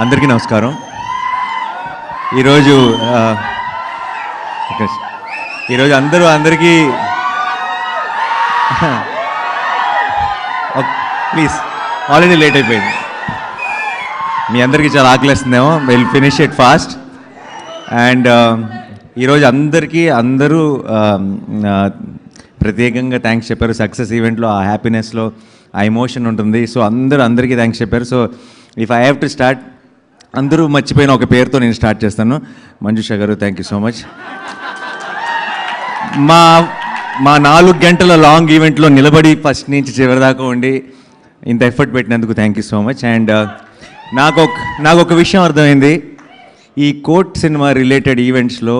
అందరికీ నమస్కారం. ఈరోజు అందరికీ ప్లీజ్, ఆల్రెడీ లేట్ అయిపోయింది. మీ అందరికీ చాలా ఆకలిస్తుందేమో. Will finish it fast. And ఈరోజు అందరూ ప్రత్యేకంగా థ్యాంక్స్ చెప్పారు. సక్సెస్ ఈవెంట్లో ఆ హ్యాపీనెస్లో ఆ ఎమోషన్ ఉంటుంది. సో అందరికీ థ్యాంక్స్ చెప్పారు. So if I have to start, అందరూ మర్చిపోయిన ఒక పేరుతో నేను స్టార్ట్ చేస్తాను. మంజుష గారు, థ్యాంక్ యూ సో మచ్. మా 4 గంటల లాంగ్ ఈవెంట్లో నిలబడి ఫస్ట్ నుంచి చివరి దాకా ఉండి ఇంత ఎఫర్ట్ పెట్టినందుకు thank you so much. And నాకు ఒక విషయం అర్థమైంది. ఈ కోర్ట్ సినిమా రిలేటెడ్ ఈవెంట్స్లో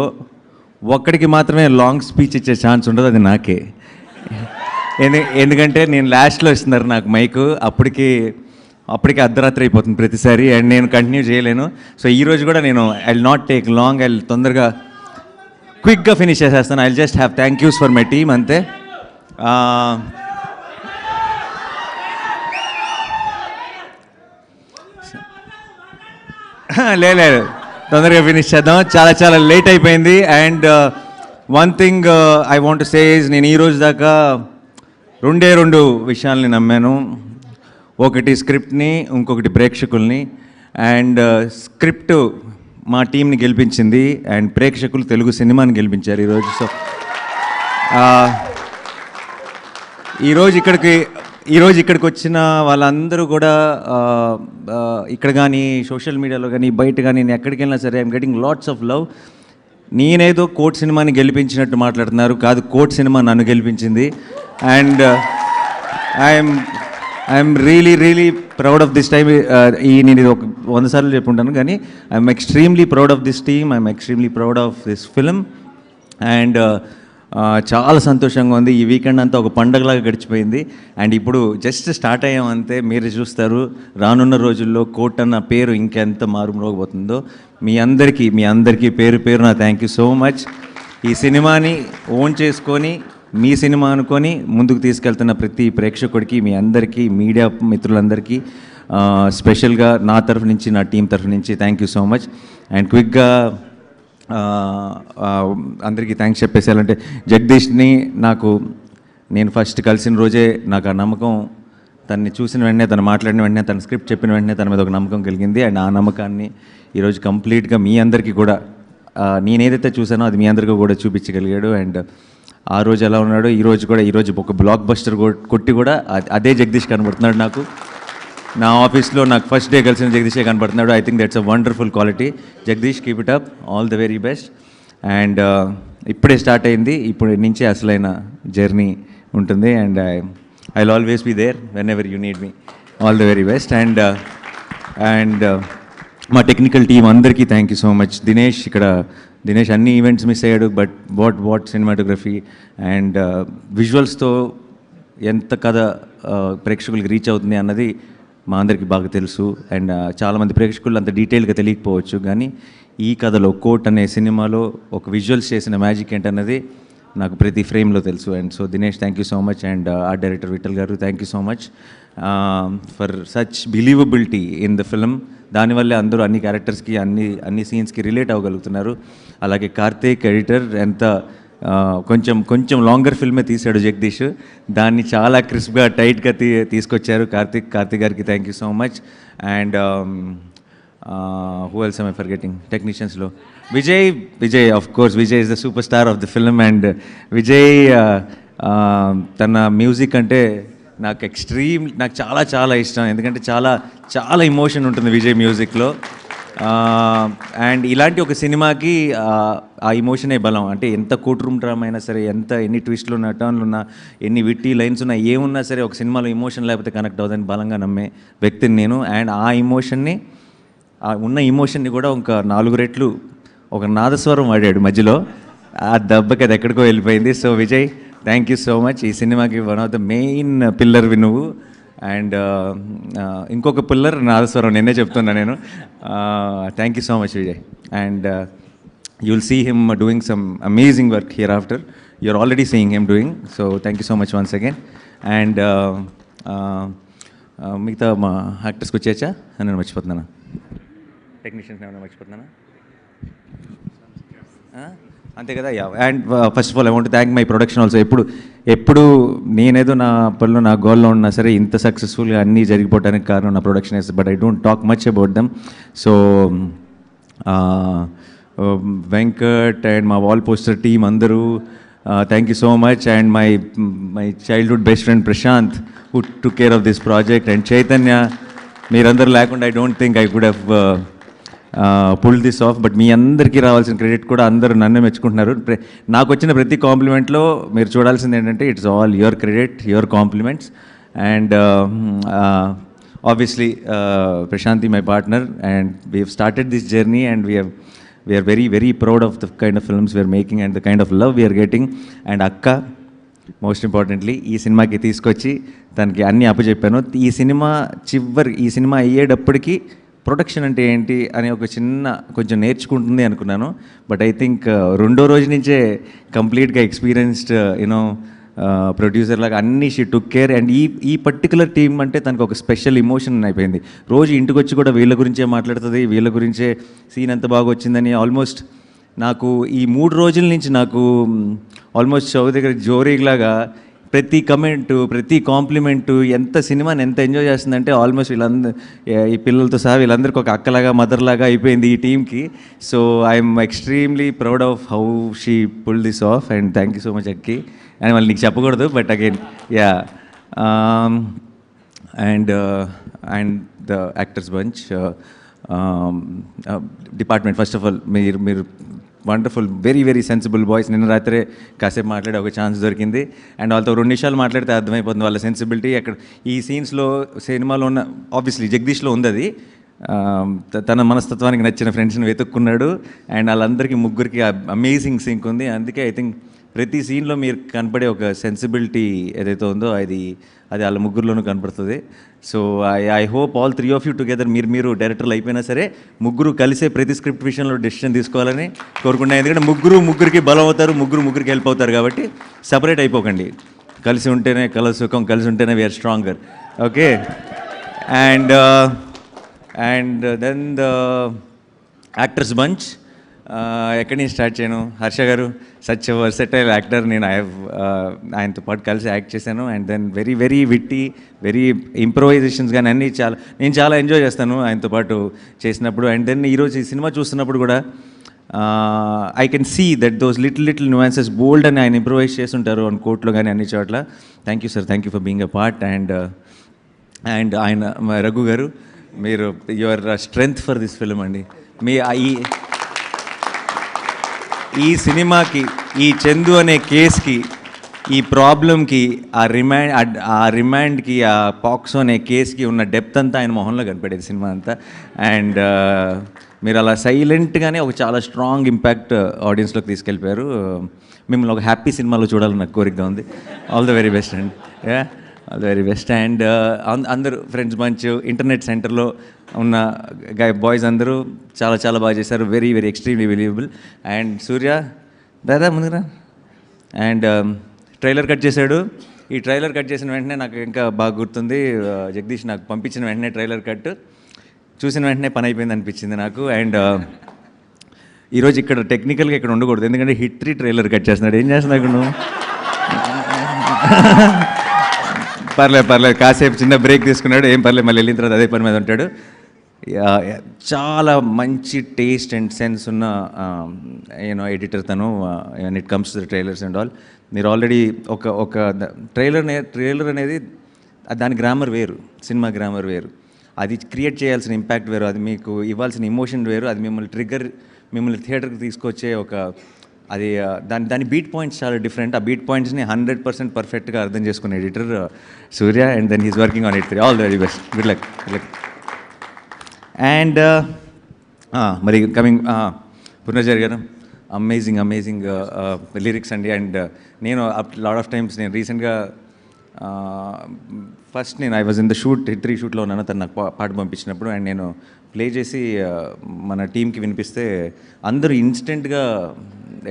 ఒక్కడికి మాత్రమే లాంగ్ స్పీచ్ ఇచ్చే ఛాన్స్ ఉండదు, అది నాకే. ఎందుకంటే నేను లాస్ట్లో ఇస్తున్నారు నాకు మైకు, అప్పటికి అర్ధరాత్రి అయిపోతుంది ప్రతిసారి, అండ్ నేను కంటిన్యూ చేయలేను. సో ఈరోజు కూడా నేను I will not take long, I తొందరగా క్విక్గా ఫినిష్ చేసేస్తాను. I just have thank use for my team, అంతే. లేదు, తొందరగా ఫినిష్ చేద్దాం. చాలా లేట్ అయిపోయింది. And one thing I want to say is, నేను ఈరోజు దాకా రెండు విషయాల్ని నమ్మాను. ఒకటి స్క్రిప్ట్ని, ఇంకొకటి ప్రేక్షకుల్ని. అండ్ స్క్రిప్ట్ మా టీంని గెలిపించింది, అండ్ ప్రేక్షకులు తెలుగు సినిమాని గెలిపించారు ఈరోజు. సో ఈరోజు ఇక్కడికి వచ్చిన వాళ్ళందరూ కూడా ఇక్కడ కానీ సోషల్ మీడియాలో కానీ బయట కానీ నేను ఎక్కడికి వెళ్ళినా సరే I'm getting lots of love. నేనేదో కోర్ట్ సినిమాని గెలిపించినట్టు మాట్లాడుతున్నారు, కాదు, కోర్ట్ సినిమా నన్ను గెలిపించింది. And I'm really proud of this time. నేను ఇది ఒక 100 సార్లు చెప్పుంటాను, కానీ I'm extremely proud of this team, I'm extremely proud of this film. And చాలా సంతోషంగా ఉంది. ఈ వీకెండ్ అంతా ఒక పండగలాగా గడిచిపోయింది. అండ్ ఇప్పుడు జస్ట్ స్టార్ట్ అయ్యాం అంతే. మీరు చూస్తారు రానున్న రోజుల్లో కోర్ట్ అన్న పేరు ఇంకెంత మారుమోగబోతుందో. మీ అందరికీ పేరు నా థ్యాంక్ యూ సో మచ్. ఈ సినిమాని ఓన్ చేసుకొని మీ సినిమా అనుకొని ముందుకు తీసుకెళ్తున్న ప్రతి ప్రేక్షకుడికి, మీ అందరికీ, మీడియా మిత్రులందరికీ స్పెషల్గా నా తరఫు నుంచి, నా టీం తరఫు నుంచి thank you so much. And క్విక్గా అందరికీ థ్యాంక్స్ చెప్పేసేయాలంటే, జగదీష్ని నేను ఫస్ట్ కలిసిన రోజే నాకు ఆ నమ్మకం, తనని చూసిన వెంటనే, తను మాట్లాడిన వెంటనే, తన స్క్రిప్ట్ చెప్పిన వెంటనే తన మీద ఒక నమ్మకం కలిగింది. అండ్ ఆ నమ్మకాన్ని ఈరోజు కంప్లీట్గా మీ అందరికీ కూడా, నేను ఏదైతే చూసానో అది మీ అందరికీ కూడా చూపించగలిగాడు. అండ్ ఆ రోజు ఎలా ఉన్నాడో ఈరోజు ఒక బ్లాక్ బస్టర్ కొట్టి కూడా అదే జగదీష్ కనబడుతున్నాడు నాకు. నా ఆఫీస్లో నాకు ఫస్ట్ డే కలిసిన జగదీషే కనబడుతున్నాడు. ఐ థింక్ దట్స్ అ వండర్ఫుల్ క్వాలిటీ. Jagadish, keep it up, all the very best. And ఇప్పుడే స్టార్ట్ అయింది, ఇప్పుడు నుంచే అసలైన జర్నీ ఉంటుంది. And I will always be there whenever you need me. All the very best. And మా టెక్నికల్ టీం అందరికీ thank you so much. Dinesh అన్ని events miss అయ్యాడు, బట్ వాట్ సినిమాటోగ్రఫీ అండ్ విజువల్స్తో ఎంత కథ ప్రేక్షకులకి రీచ్ అవుతుంది అన్నది మా అందరికీ బాగా తెలుసు. అండ్ చాలామంది ప్రేక్షకులు అంత డీటెయిల్గా తెలియకపోవచ్చు, కానీ ఈ కథలో, కోర్ట్ అనే సినిమాలో ఒక విజువల్స్ చేసిన మ్యాజిక్ ఏంటన్నది నాకు ప్రతి ఫ్రేమ్లో తెలుసు. And so Dinesh, thank you so much. And art director Vithal గారు, thank you so much for such believability in the film. దానివల్లే అందరూ అన్ని క్యారెక్టర్స్కి, అన్ని సీన్స్కి రిలేట్ అవ్వగలుగుతున్నారు. అలాగే కార్తీక్ ఎడిటర్, ఎంత కొంచెం లాంగర్ ఫిల్మే తీశాడు జగదీష్, దాన్ని చాలా క్రిస్ప్గా టైట్గా తీసుకొచ్చారు కార్తీక్ గారికి thank you so much. And who else I forgetting? టెక్నీషియన్స్లో Vijay of course, Vijay is the super star of the film. And Vijay తన మ్యూజిక్ అంటే నాకు చాలా ఇష్టం, ఎందుకంటే చాలా ఎమోషన్ ఉంటుంది విజయ్ మ్యూజిక్లో. అండ్ ఇలాంటి ఒక సినిమాకి ఆ ఎమోషనే బలం. అంటే ఎంత కోర్ట్ డ్రామా అయినా సరే, ఎన్ని ట్విస్ట్లు ఉన్నా, టర్న్లు ఉన్నా, ఎన్ని విట్టి లైన్స్ ఉన్నా, ఏమున్నా సరే, ఒక సినిమాలో ఎమోషన్ లేకపోతే కనెక్ట్ అవుతుందని బలంగా నమ్మే వ్యక్తిని నేను. అండ్ ఉన్న ఎమోషన్ని కూడా ఒక 4 రెట్లు ఒక నాదస్వరం వాడాడు మధ్యలో, ఆ దెబ్బకి అది ఎక్కడికో వెళ్ళిపోయింది. So Vijay, thank you so much. ఈ సినిమాకి వన్ ఆఫ్ ద మెయిన్ పిల్లర్వి నువ్వు. అండ్ ఇంకొక పిల్లర్ నాదస్వరం, నిన్నే చెప్తున్నా నేను. Thank you so much Vijay. And you will see him doing some amazing work hereafter. You're already seeing him doing, so thank you so much once again. And మిగతా మా యాక్టర్స్కి వచ్చేచ్చా నేను మర్చిపోతున్నాను, technicians ఏమైనా మర్చిపోతున్నానా? అంతే కదా. And first of all I want thank my production also. ఎప్పుడు నేనేదో నా పనిలో నా గోల్లో ఉన్నా సరే ఇంత సక్సెస్ఫుల్గా అన్నీ జరిగిపోవడానికి కారణం నా production is. But I don't talk much about them. So Venkat and మా వాల్ పోస్టర్ టీమ్ అందరూ thank you so much. And my childhood best friend Prashanth who took care of this project. And Chaitanya, మీరందరూ లేకుండా I don't think I could have pull this off. But మీ అందరికీ రావాల్సిన credit కూడా అందరూ నన్ను మెచ్చుకుంటున్నారు. నాకు వచ్చిన ప్రతి కాంప్లిమెంట్లో మీరు చూడాల్సింది ఏంటంటే it's all your credit, your compliments. And obviously Prashanthi my partner, and we have started this journey and we are very very proud of the kind of films we are making and the kind of love we are getting. And అక్క most importantly ఈ సినిమాకి తీసుకొచ్చి తనకి అన్నీ అప్పచెప్పాను. ఈ cinema అయ్యేటప్పటికి production అంటే ఏంటి అని కొంచెం నేర్చుకుంటుంది అనుకున్నాను. బట్ ఐ థింక్ రెండో రోజు నుంచే కంప్లీట్గా ఎక్స్పీరియన్స్డ్ ప్రొడ్యూసర్ లాగా అన్నీ షీ టుక్ కేర్. అండ్ ఈ పర్టికులర్ టీమ్ అంటే తనకు ఒక స్పెషల్ ఇమోషన్ అయిపోయింది. రోజు ఇంటికి వచ్చి కూడా వీళ్ళ గురించే మాట్లాడుతుంది, వీళ్ళ గురించే సీన్ ఎంత బాగా వచ్చిందని. ఆల్మోస్ట్ నాకు ఈ 3 రోజుల నుంచి నాకు ఆల్మోస్ట్ షో దగ్గర జోరీలాగా ప్రతి కమెంటు, ప్రతి కాంప్లిమెంటు, సినిమాని ఎంత ఎంజాయ్ చేస్తుందంటే ఆల్మోస్ట్ ఈ పిల్లలతో సహా వీళ్ళందరికీ ఒక అక్కలాగా మదర్లాగా అయిపోయింది ఈ టీమ్కి. So I'm extremely proud of how she pull this off. And thank you so much Akki. And మళ్ళీ నీకు చెప్పకూడదు, but again yeah. And the actors bunch department, first of all మీరు wonderful, very very sensible boys. నిన్న రాత్రే కాసేపు మాట్లాడే ఒక chance దొరికింది. అండ్ వాళ్ళతో 2 నిమిషాలు మాట్లాడితే అర్థమైపోతుంది వాళ్ళ సెన్సిబిలిటీ. అక్కడ ఈ సీన్స్లో సినిమాలో ఉన్న ఆబ్వియస్లీ జగదీష్లో ఉంది అది. తన మనస్తత్వానికి నచ్చిన ఫ్రెండ్స్ని వెతుక్కున్నాడు. అండ్ వాళ్ళందరికీ ముగ్గురికి అమేజింగ్ సింక్ ఉంది. అందుకే ఐ థింక్ ప్రతి సీన్లో మీరు కనపడే ఒక సెన్సిబిలిటీ ఏదైతే ఉందో అది వాళ్ళ ముగ్గురులోనూ కనపడుతుంది. So I hope all 3 of you together మీరు డైరెక్టర్లు అయిపోయినా సరే ముగ్గురు కలిసే ప్రతి స్క్రిప్ట్ విషయంలో డెసిషన్ తీసుకోవాలని కోరుకుంటున్నాను. ఎందుకంటే ముగ్గురికి బలం అవుతారు, ముగ్గురికి హెల్ప్ అవుతారు. కాబట్టి సపరేట్ అయిపోకండి. కలిసి ఉంటేనే సుఖం, కలిసి ఉంటేనే we are stronger. Okay. And then the actors bunch, ఎక్కడి నుంచి స్టార్ట్ చేయను? హర్ష గారు సచ్ వర్సటైల్ యాక్టర్. నేను ఆయనతో పాటు కలిసి యాక్ట్ చేశాను. And then very very witty, very improvisations కానీ అన్నీ నేను చాలా ఎంజాయ్ చేస్తాను ఆయనతో పాటు చేసినప్పుడు. అండ్ దెన్ ఈరోజు ఈ సినిమా చూస్తున్నప్పుడు కూడా I can see that those little nuances bold అని ఆయన ఇంప్రొవైజ్ చేస్తుంటారు అని కోర్టులో కానీ అన్ని చోట్ల. Thank you sir, thank you for being a part. And ఆయన రఘు గారు, మీరు your strength for this film అండి. ఈ సినిమాకి, ఈ చందు అనే కేస్కి, ఈ ప్రాబ్లంకి, ఆ రిమాండ్కి, ఆ పాక్సో అనే కేస్కి ఉన్న డెప్త్ అంతా ఆయన మొహంలో కనపడేది సినిమా అంతా. అండ్ మీరు అలా సైలెంట్గానే ఒక చాలా స్ట్రాంగ్ ఇంపాక్ట్ ఆడియన్స్లోకి తీసుకెళ్ళిపోయారు. మిమ్మల్ని ఒక హ్యాపీ సినిమాలో చూడాలని నాకు కోరికగా ఉంది. All the very best and all the very best. And అందరూ ఫ్రెండ్స్ బంచ్, ఇంటర్నెట్ సెంటర్లో ఉన్న బాయ్స్ అందరూ చాలా చాలా బాగా చేశారు. Very very extremely believable. And Surya దాదా ముందురా. అండ్ ట్రైలర్ కట్ చేశాడు. ఈ ట్రైలర్ కట్ చేసిన వెంటనే నాకు ఇంకా బాగా గుర్తుంది, జగదీష్ నాకు పంపించిన వెంటనే ట్రైలర్ కట్ చూసిన వెంటనే పని అయిపోయింది అనిపించింది నాకు. అండ్ ఈరోజు ఇక్కడ టెక్నికల్గా ఇక్కడ ఉండకూడదు, ఎందుకంటే హిట్ 3 ట్రైలర్ కట్ చేస్తున్నాడు. ఏం చేస్తున్నావు ఇక్కడ నువ్వు? పర్లేదు కాసేపు చిన్న బ్రేక్ తీసుకున్నాడు, ఏం పర్లేదు, మళ్ళీ వెళ్ళిన తర్వాత అదే పని మీద ఉంటాడు. చాలా మంచి టేస్ట్ అండ్ సెన్స్ ఉన్న ఎడిటర్ తను and it comes to the trailers and all. మీరు ఆల్రెడీ ఒక ట్రైలర్ అనేది దాని గ్రామర్ వేరు, సినిమా గ్రామర్ వేరు, అది క్రియేట్ చేయాల్సిన ఇంపాక్ట్ వేరు, అది మీకు ఇవ్వాల్సిన ఇమోషన్ వేరు, అది మిమ్మల్ని థియేటర్కి తీసుకొచ్చే అది దాని బీట్ పాయింట్స్ చాలా డిఫరెంట్. ఆ బీట్ పాయింట్స్ని 100% పర్ఫెక్ట్గా అర్థం చేసుకునే editor Surya. And then he's working on it 3. All the very best, good luck. And మరి కమింగ్ పునర్జర్ గారు, అమేజింగ్ లిరిక్స్ అండి. అండ్ నేను లాట్ ఆఫ్ టైమ్స్ నేను రీసెంట్గా first I was in the hit 3 షూట్లో ఉన్నాను. తను నాకు పాట పంపించినప్పుడు అండ్ నేను ప్లే చేసి మన టీంకి వినిపిస్తే అందరూ ఇన్స్టెంట్గా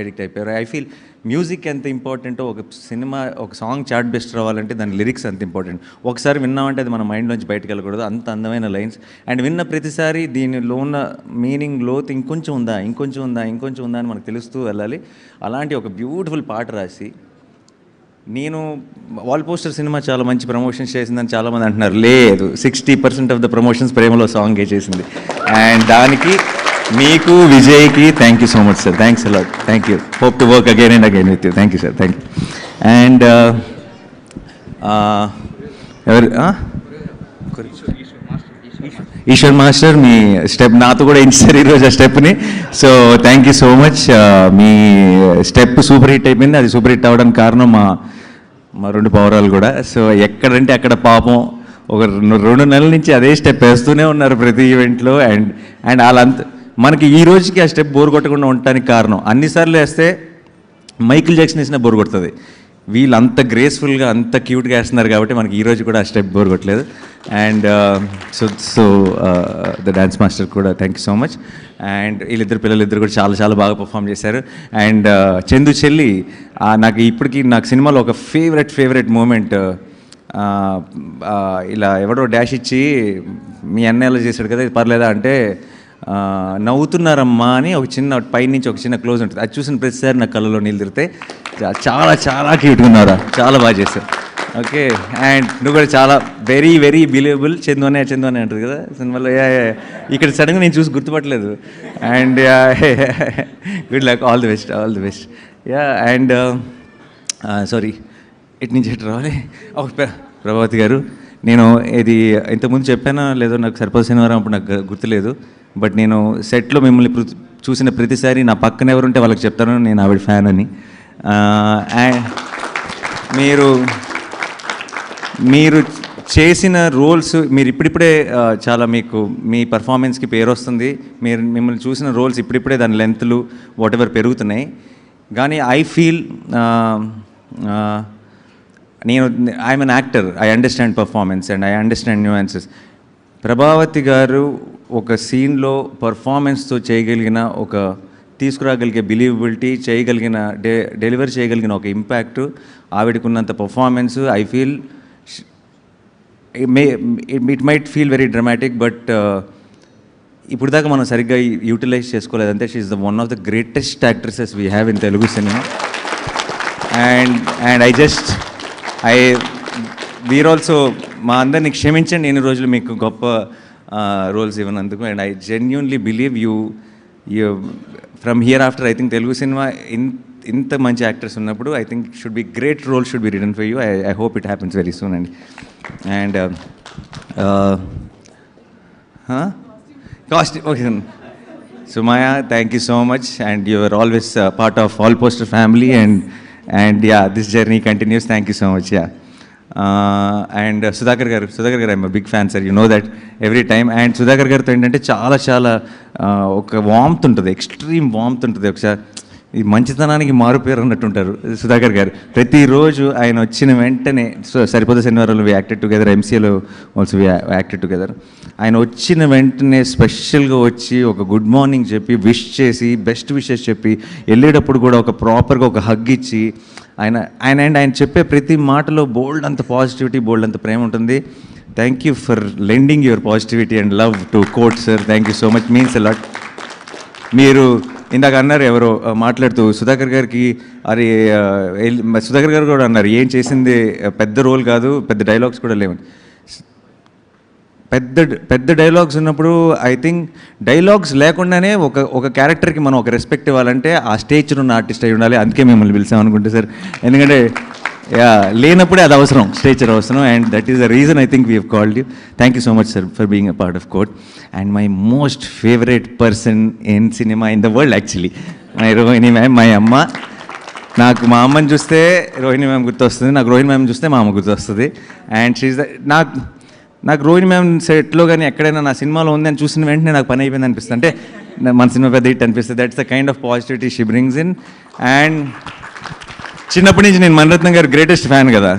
అడిక్ట్ అయిపోయారు. ఐ ఫీల్ మ్యూజిక్ ఎంత ఇంపార్టెంటో ఒక సినిమా ఒక సాంగ్ చార్ట్ బెస్ట్ రావాలంటే దాని లిరిక్స్ అంత ఇంపార్టెంట్. ఒకసారి విన్నామంటే అది మన మైండ్లోంచి బయటకు వెళ్ళకూడదు, అంత అందమైన లైన్స్. అండ్ విన్న ప్రతిసారి దీనిలో ఉన్న మీనింగ్ లోతు ఇంకొంచెం ఉందా అని మనకు తెలుస్తూ వెళ్ళాలి. అలాంటి ఒక బ్యూటిఫుల్ పాట రాసి నేను వాల్ పోస్టర్ సినిమా చాలా మంచి ప్రమోషన్స్ చేసిందని చాలామంది అంటున్నారు. లేదు, 60% ఆఫ్ ద ప్రమోషన్స్ ప్రేమలో సాంగే చేసింది. అండ్ దానికి మీకు విజయ్కి thank you so much sir. Thanks a lot. Thank you. Hope to work again and again with you. Thank you sir. Thank you. And ఎవరు ఈశ్వర్ మాస్టర్ మీ స్టెప్ నాతో కూడా ఇన్సారు ఈరోజు ఆ stepney. So thank you so much. Me step super hit అయిపోయింది. అది super hit అవ్వడానికి కారణం మా రెండు పౌరాలు కూడా. సో ఎక్కడంటే అక్కడ పాపం ఒక 2 నెలల నుంచి అదే స్టెప్ వేస్తూనే ఉన్నారు ప్రతి ఈవెంట్లో. అండ్ వాళ్ళంతా మనకి ఈ రోజుకి ఆ స్టెప్ బోర్ కొట్టకుండా ఉండటానికి కారణం, అన్నిసార్లు వేస్తే మైకిల్ జాక్సన్ వేసినా బోర్ కొడుతుంది, వీళ్ళు అంత గ్రేస్ఫుల్గా అంత క్యూట్గా వేస్తున్నారు కాబట్టి మనకి ఈరోజు కూడా ఆ స్టెప్ బోర్ కొట్టలేదు. And so the dance master కూడా thank you so much. And పిల్లలిద్దరు కూడా చాలా చాలా బాగా పర్ఫామ్ చేశారు. అండ్ చందు చెల్లి నాకు ఇప్పటికీ నాకు సినిమాలో ఒక ఫేవరెట్ మూమెంట్, ఇలా ఎవడో డాష్ ఇచ్చి మీ అన్న ఎలా చేశాడు కదా ఇది పర్లేదా అంటే నవ్వుతున్నారమ్మా అని ఒక చిన్న పైనుంచి ఒక చిన్న క్లోజ్ ఉంటుంది. అది చూసిన ప్రతిసారి నా కళ్ళలో నీళ్ళు తిరిగితే చాలా చాలా క్యూట్గా ఉన్నారా, చాలా బాగా చేశారు. ఓకే. అండ్ నువ్వు కూడా చాలా వెరీ బిలీవబుల్. చందు అనే అంటారు కదా సినిమాలో. ఇక్కడ సడన్గా నేను చూసి గుర్తుపట్టలేదు. And good luck, all the best. Yeah. And sorry, ఇటు నుంచి ఎటు రావాలి. ప్రభావతి గారు, నేను ఇది ఇంతకుముందు చెప్పానా లేదో నాకు సరిపోదు శనివారం అప్పుడు నాకు గుర్తులేదు. బట్ నేను సెట్లో మిమ్మల్ని చూసిన ప్రతిసారి నా పక్కన ఎవరుంటే వాళ్ళకి చెప్తాను నేను ఆవిడ ఫ్యాన్ అని. అండ్ మీరు చేసిన రోల్స్ మీరు ఇప్పుడిప్పుడే చాలా మీకు మీ పర్ఫార్మెన్స్కి పేరు వస్తుంది. మిమ్మల్ని చూసిన రోల్స్ ఇప్పుడిప్పుడే దాని లెంత్లు వాటెవర్ పెరుగుతున్నాయి. కానీ I feel I'm an actor, I understand performance and I understand nuances. Prabhavati గారు ఒక సీన్లో పర్ఫార్మెన్స్తో చేయగలిగిన ఒక తీసుకురాగలిగే బిలీవబిలిటీ, చేయగలిగిన డెలివర్ చేయగలిగిన ఒక ఇంపాక్ట్, ఆవిడకున్నంత performance I feel it might feel very dramatic. But ఇప్పుడు దాకా మనం సరిగ్గా యూటిలైజ్ చేసుకోలేదంటే she is the one of the greatest actresses we have in Telugu cinema. And we're also మా అందరిని క్షమించండి ఎన్ని రోజులు మీకు గొప్ప రోల్స్ ఇవ్వనందుకు. And I genuinely believe you from here after I think Telugu cinema ఇంత మంచి యాక్టర్స్ ఉన్నప్పుడు I think should be great role should be written for you. I hope it happens very soon అండి. And okay Sumaya, thank you so much, and you are always part of All Poster family, and yeah, this journey continues. Thank you so much. Yeah. And Sudhakar garu, I'm a big fan, sir. You know that every time. And Sudhakar garu tho endante చాలా ఒక warmth ఉంటుంది, extreme warmth ఉంటుంది. ఒకసారి ఈ మంచితనానికి మారుపేరు అన్నట్టుంటారు సుధాకర్ గారు. ప్రతిరోజు ఆయన వచ్చిన వెంటనే సరిపోతే శనివారాలు వి యాక్టెడ్ టుగెదర్, ఎంసీఏలో ఆల్సో వి యాక్టెడ్ టుగెదర్. ఆయన వచ్చిన వెంటనే స్పెషల్గా వచ్చి ఒక గుడ్ మార్నింగ్ చెప్పి విష్ చేసి బెస్ట్ విషెస్ చెప్పి వెళ్ళేటప్పుడు కూడా ఒక ప్రాపర్గా ఒక హగ్ ఇచ్చి ఆయన చెప్పే ప్రతి మాటలో బోల్డ్ అంత పాజిటివిటీ, బోల్డ్ అంత ప్రేమ ఉంటుంది. Thank you for lending your positivity and love to Court sir. Thank you so much, means a lot. మీరు ఇందాక అన్నారు ఎవరో మాట్లాడుతూ సుధాకర్ గారికి, అది సుధాకర్ గారు కూడా అన్నారు ఏం చేసింది పెద్ద రోల్ కాదు, పెద్ద డైలాగ్స్ కూడా లేవని. పెద్ద డైలాగ్స్ ఉన్నప్పుడు ఐ థింక్ డైలాగ్స్ లేకుండానే ఒక క్యారెక్టర్కి మనం ఒక రెస్పెక్ట్ ఇవ్వాలంటే ఆ స్టేజ్లో ఉన్న ఆర్టిస్ట్ అయి ఉండాలి. అందుకే మిమ్మల్ని పిలిచామనుకుంటే సార్, ఎందుకంటే లేనప్పుడే అది అవసరం, స్టేచర్ అవసరం. And that is the reason I think we have called you. Thank you so much sir for being a part of Court. And my most favourite person in cinema in the world actually my Rohini ma'am, my అమ్మ. నాకు మా అమ్మని చూస్తే Rohini ma'am గుర్తొస్తుంది, నాకు Rohini ma'am చూస్తే మా అమ్మ గుర్తొస్తుంది. అండ్ షీఈ్ నాకు రోహిణి మ్యామ్ సెట్లో కానీ ఎక్కడైనా నా సినిమాలో ఉంది అని చూసిన వెంటనే నాకు పని అయిపోయింది అనిపిస్తుంది, అంటే మన సినిమా పెద్ద హిట్ అనిపిస్తుంది. That's the kind of positivity she brings in. And చిన్నప్పటి నుంచి నేను మణిరత్నం గారు గ్రేటెస్ట్ ఫ్యాన్ కదా,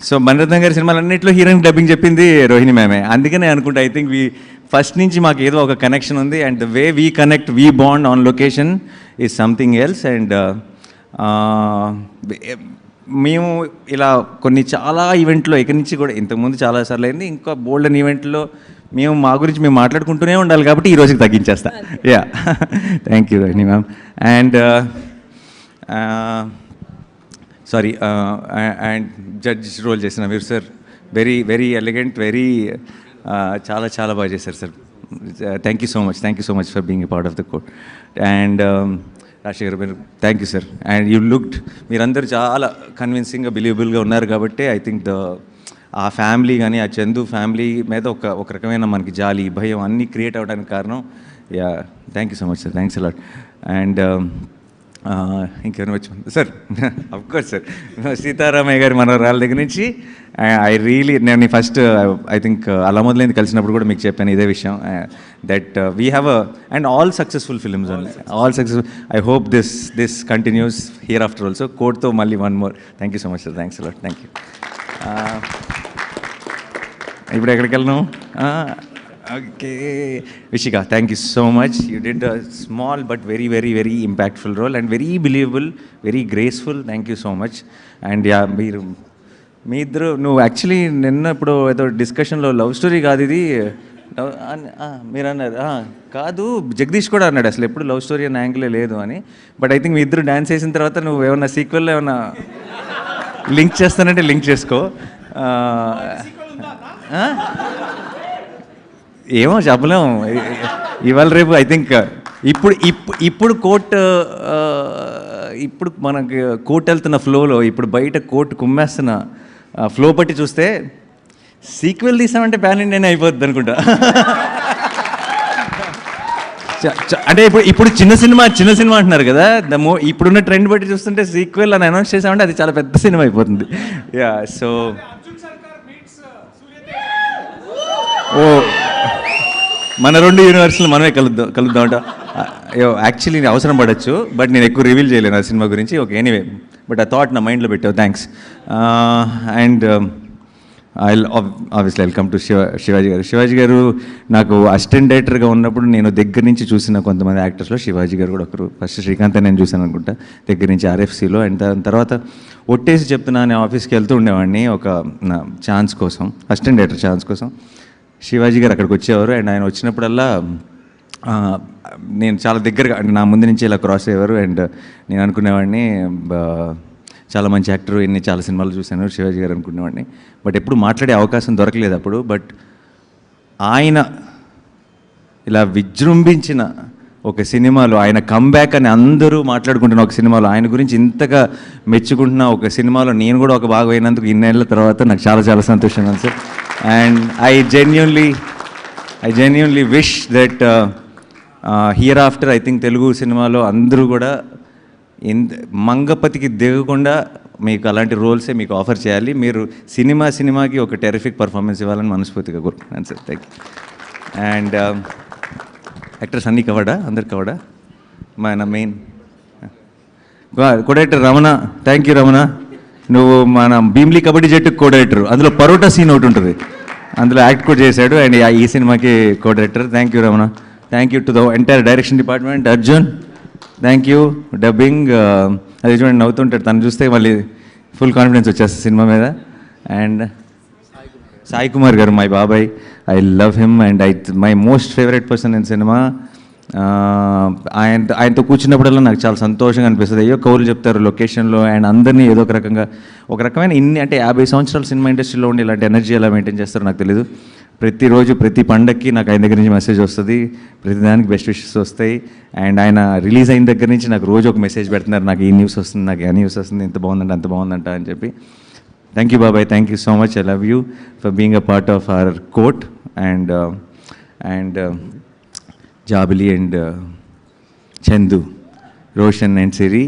సో మణిరత్నం గారి సినిమాలన్నింటిలో హీరోయిన్ డబ్బింగ్ చెప్పింది రోహిణి మ్యామే. అందుకనే అనుకుంటా ఐ థింక్ ఫస్ట్ నుంచి మాకు ఏదో ఒక కనెక్షన్ ఉంది. And the way we connect, we bond on location is something else. And మేము ఇలా కొన్ని చాలా ఈవెంట్లో ఇక్కడి నుంచి కూడా ఇంతకుముందు చాలాసార్లు అయింది, ఇంకా బోల్డ్ అని ఈవెంట్లో మేము మా గురించి మేము మాట్లాడుకుంటూనే ఉండాలి కాబట్టి ఈ రోజుకి తగ్గించేస్తా. Yeah, thank you Rohini ma'am. And sorry, and judge role చేసిన మీరు sir, very very elegant, very చాలా చాలా బాగా చేశారు sir. Thank you so much for being a part of the Court. And Rajasekhar మీరు thank you sir. And you looked, మీరందరూ చాలా కన్విన్సింగ్గా బిలీవబుల్గా ఉన్నారు కాబట్టి ఐ థింక్ ఆ ఫ్యామిలీ కానీ ఆ చందు ఫ్యామిలీ మీద ఒక రకమైన మనకి జాలి, భయం అన్నీ క్రియేట్ అవ్వడానికి కారణం. Yeah, thank you so much sir, thanks allot. And ఇంకెవరు వచ్చి సార్, అఫ్కోర్స్ సార్, సీతారామయ్య గారి మనవరాళ్ళ దగ్గర నుంచి నేను ఫస్ట్ ఐ థింక్ అలా మొదలైంది కలిసినప్పుడు కూడా మీకు చెప్పాను ఇదే విషయం, that we have and all successful films only, all successful. I hope this continues here after also. కోర్ట్తో మళ్ళీ one more. Thank you so much sir, thanks a lot, thank you. ఇప్పుడు ఎక్కడికి వెళ్ళను? Okay, Vishika, thank you so much. You did a small but very very very impactful role and very believable, very graceful. Thank you so much. And yeah, మీ ఇద్దరు, నువ్వు actually నిన్న ఇప్పుడు ఏదో డిస్కషన్లో లవ్ స్టోరీ కాదు ఇది మీరు అన్నారు, కాదు జగదీష్ కూడా అన్నాడు అసలు ఎప్పుడు లవ్ స్టోరీ అనే యాంగిలే లేదు అని. బట్ ఐ థింక్ మీ ఇద్దరు డ్యాన్స్ చేసిన తర్వాత నువ్వు ఏమన్నా సీక్వెల్లో ఏమన్నా లింక్ చేస్తానంటే లింక్ చేసుకో. ఏమో చెప్పలేము, ఇవాళ రేపు ఐ థింక్ ఇప్పుడు ఇప్పుడు మనకి కోర్టు వెళ్తున్న ఫ్లోలో, ఇప్పుడు బయట కోర్టు కుమ్మేస్తున్న ఫ్లో బట్టి చూస్తే సీక్వెల్ తీసామంటే ప్యాన్ ఇండియానే అయిపోద్ది అనుకుంటా. అంటే ఇప్పుడు చిన్న సినిమా అంటున్నారు కదా, ఇప్పుడున్న ట్రెండ్ బట్టి చూస్తుంటే సీక్వెల్ అని అనౌన్స్ చేసామంటే అది చాలా పెద్ద సినిమా అయిపోతుంది. యా, సో ఓ మన రెండు యూనివర్స్లో మనమే కలుద్దామంట. యాక్చువల్లీ అవసరం పడవచ్చు, బట్ నేను ఎక్కువ రివీల్ చేయలేను ఆ సినిమా గురించి. ఓకే, ఎనీవే, బట్ ఆ థాట్ నా మైండ్లో పెట్టావు, thanks. And I obviously welcome to Shivaji గారు నాకు అసిస్టెంట్ డైరెక్టర్గా ఉన్నప్పుడు నేను దగ్గర నుంచి చూసిన కొంతమంది యాక్టర్స్లో శివాజీ గారు కూడా ఒకరు. ఫస్ట్ శ్రీకాంత్ నేను చూశాను అనుకుంటా దగ్గర నుంచి ఆర్ఎఫ్సీలో. అండ్ దాని తర్వాత ఒట్టేసి చెప్తున్నా నేను ఆఫీస్కి వెళ్తూ ఉండేవాడిని ఒక ఛాన్స్ కోసం, అసిస్టెంట్ డైరెక్టర్ ఛాన్స్ కోసం. శివాజీ గారు అక్కడికి వచ్చేవారు. అండ్ ఆయన వచ్చినప్పుడల్లా నేను చాలా దగ్గరగా, అంటే నా ముందు నుంచి ఇలా క్రాస్ అయ్యేవారు. అండ్ నేను అనుకునేవాడిని చాలా మంచి యాక్టర్, ఎన్ని చాలా సినిమాలు చూశాను శివాజీ గారు అనుకునేవాడిని. బట్ ఎప్పుడు మాట్లాడే అవకాశం దొరకలేదు అప్పుడు. బట్ ఆయన ఇలా విజృంభించిన ఒక సినిమాలో, ఆయన కంబ్యాక్ అని అందరూ మాట్లాడుకుంటున్న ఒక సినిమాలో, ఆయన గురించి ఇంతగా మెచ్చుకుంటున్న ఒక సినిమాలో నేను కూడా ఒక భాగం అయినందుకు ఇన్నేళ్ల తర్వాత నాకు చాలా చాలా సంతోషంగా ఉంది sir. And I genuinely wish that hereafter I think Telugu సినిమాలో అందరూ కూడా మంగపతికి దిగకుండా మీకు అలాంటి రోల్సే మీకు ఆఫర్ చేయాలి. మీరు సినిమాకి ఒక టెరిఫిక్ పర్ఫార్మెన్స్ ఇవ్వాలని మనస్ఫూర్తిగా కోరుకుంటున్నాను sir. Thank you. And actors అన్నీ కవడా, అందరు కవడా, మన main co-editor Ramana. Thank you Ramana, నువ్వు మన భీమ్లీ కబడ్డీ జట్టుకు కోడైటర్, అందులో పరోటా సీన్ ఒకటి ఉంటుంది, అందులో యాక్ట్ కూడా చేశాడు. అండ్ ఈ సినిమాకి co-director. Thank you Ramana. Thank you to the entire direction department. Arjun, thank you. Dubbing, అది చూడండి నవ్వుతుంటాడు, తను చూస్తే మళ్ళీ ఫుల్ కాన్ఫిడెన్స్ వచ్చేస్తుంది సినిమా మీద. అండ్ సాయి కుమార్ గారు, మై బాబాయ్, I love him and my most favourite person in cinema. ఆయనతో కూర్చున్నప్పుడల్లా నాకు చాలా సంతోషంగా అనిపిస్తుంది. అయ్యో కౌలు చెప్తారు లొకేషన్లో, అండ్ అందరినీ ఏదో ఒక రకమైన అంటే 50 సంవత్సరాల సినిమా ఇండస్ట్రీలో ఉండి ఇలాంటి ఎనర్జీ ఎలా మెయింటైన్ చేస్తారో నాకు తెలీదు. ప్రతిరోజు ప్రతి పండగకి నాకు ఆయన దగ్గర నుంచి మెసేజ్ వస్తుంది, ప్రతిదానికి బెస్ట్ విషెస్ వస్తాయి. అండ్ ఆయన రిలీజ్ అయిన దగ్గర నుంచి నాకు రోజు ఒక మెసేజ్ పెడుతున్నారు, నాకు ఈ న్యూస్ వస్తుంది, నాకు ఆ న్యూస్ వస్తుంది, ఇంత బాగుందంట అంత బాగుందంట అని చెప్పి. థ్యాంక్ యూ బాబాయ్, thank you so much. I love you for being a part of our Court. And Jabili and Chandu, Roshan and Siri,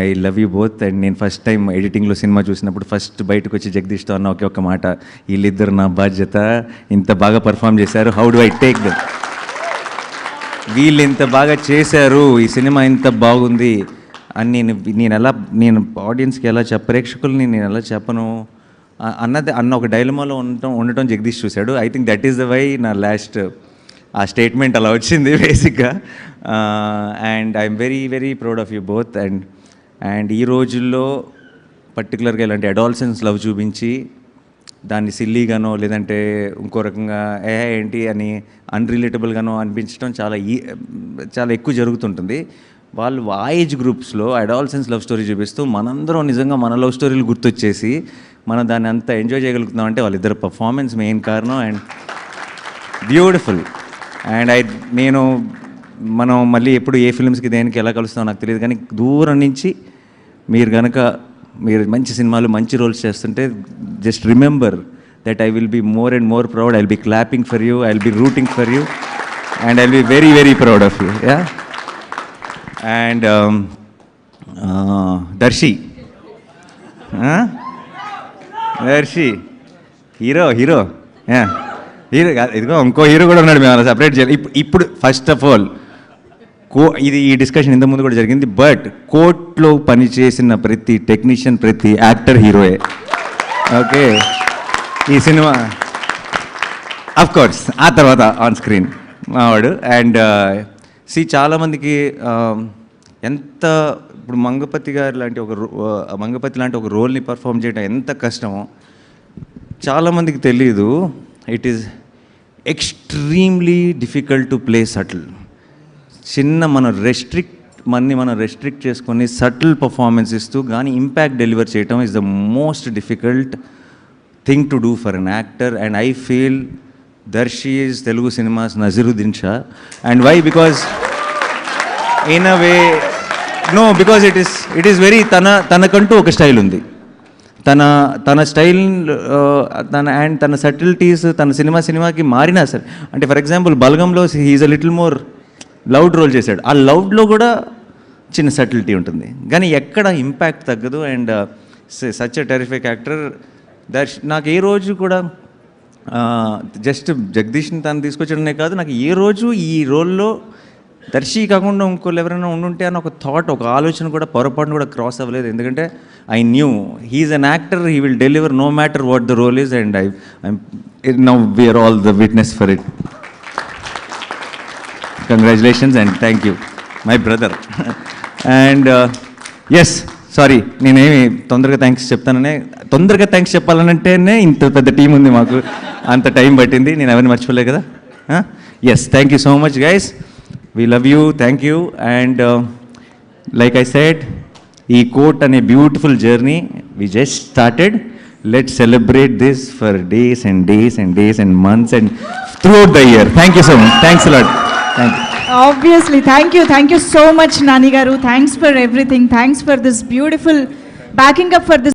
I love you both. And నేను ఫస్ట్ టైం ఎడిటింగ్లో సినిమా చూసినప్పుడు ఫస్ట్ బయటకు వచ్చి జగదీష్తో అన్న ఒకే మాట, వీళ్ళిద్దరు నా బాధ్యత, ఇంత బాగా పర్ఫామ్ చేశారు, how do I take them, వీళ్ళు ఇంత బాగా చేశారు, ఈ సినిమా ఇంత బాగుంది అని నేను ఆడియన్స్కి ఎలా ప్రేక్షకుల్ని నేను ఎలా చెప్పను అన్న ఒక డైలమాలో ఉండటం జగదీష్ చూశాడు. I think that is the why నా లాస్ట్ ఆ స్టేట్మెంట్ అలా వచ్చింది బేసిక్గా. And I'm very very proud of you both. And ఈ రోజుల్లో పర్టికులర్గా ఇలాంటి అడాల్సెన్స్ లవ్ చూపించి దాన్ని సిల్లీగానో లేదంటే ఇంకో రకంగా ఏంటి అని అన్రిలేటబుల్గానో అనిపించడం చాలా ఎక్కువ జరుగుతుంటుంది. వాళ్ళు ఆ ఏజ్ గ్రూప్స్లో అడాల్సెన్స్ లవ్ స్టోరీ చూపిస్తూ మనందరం నిజంగా మన లవ్ స్టోరీలు గుర్తొచ్చేసి మనం దాన్ని అంత ఎంజాయ్ చేయగలుగుతున్నాం అంటే వాళ్ళిద్దరు పర్ఫార్మెన్స్ మెయిన్ కారణం. And beautiful. అండ్ మనం మళ్ళీ ఎప్పుడు ఏ ఫిల్మ్స్కి దేనికి ఎలా కలుస్తామో నాకు తెలియదు, కానీ దూరం నుంచి మీరు మంచి సినిమాలు మంచి రోల్స్ చేస్తుంటే just remember that I will be more and more proud. I will be clapping for you, I will be rooting for you, and I will be very very proud of you. Yeah. And Darshi hero hero ఇదిగో ఇంకో hero కూడా ఉన్నాడు, మేము అలా separate చేయాలి. ఇప్పుడు first of all ఈ discussion ఇంతకుముందు కూడా జరిగింది, బట్ కోర్ట్లో పనిచేసిన ప్రతి టెక్నీషియన్ ప్రతి యాక్టర్ హీరోయే. ఓకే, ఈ సినిమా అఫ్ కోర్స్ ఆ తర్వాత ఆన్ స్క్రీన్ మావాడు. అండ్ చాలామందికి ఎంత ఇప్పుడు మంగపతి లాంటి ఒక రోల్ని పర్ఫామ్ చేయడం ఎంత కష్టమో చాలామందికి తెలీదు. It is extremely difficult to play subtle. మనం రెస్ట్రిక్ట్ చేసుకొని సటిల్ పర్ఫార్మెన్స్ ఇస్తూ కానీ ఇంపాక్ట్ డెలివర్ చేయటం is the most difficult thing to do for an actor. And I feel Darshi is Telugu cinemas Naseeruddin Shah. And why? Because in a way because it is very తనకంటూ ఒక style ఉంది. తన style తన subtleties తన సినిమాకి మారినా సరే, అంటే ఫర్ ఎగ్జాంపుల్ బల్గంలో he is a little more loud role చేశాడు. ఆ లౌడ్లో కూడా చిన్న సటిలిటీ ఉంటుంది, కానీ ఎక్కడ ఇంపాక్ట్ తగ్గదు. And such a terrific actor నాకు ఏ రోజు కూడా జస్ట్ జగదీష్ని తను తీసుకొచ్చడమే కాదు, నాకు ఏ రోజు ఈ రోల్లో దర్శి కాకుండా ఇంకోళ్ళు ఎవరైనా ఉండుంటే అని ఒక ఆలోచన కూడా పొరపాటును కూడా క్రాస్ అవ్వలేదు. ఎందుకంటే I knew he's an actor, he will deliver no matter what the role is. And now we're all the witness for it. Congratulations and thank you my brother. And yes, sorry నేనేమి తొందరగా thanks చెప్పాలనంటేనే ఇంత పెద్ద team ఉంది మాకు, అంత time పట్టింది. నేను ఎవరిని మర్చిపోలే కదా. Yes, thank you so much guys, we love you, thank you. And like I said, ఈ కోర్ట్ అనే beautiful journey we just started. Let's celebrate this for days and days and days and months and throughout the year. Thank you so much. Thanks a lot. Thank you. Obviously, thank you so much, Nani Garu. Thanks for everything. Thanks for this beautiful backing up for this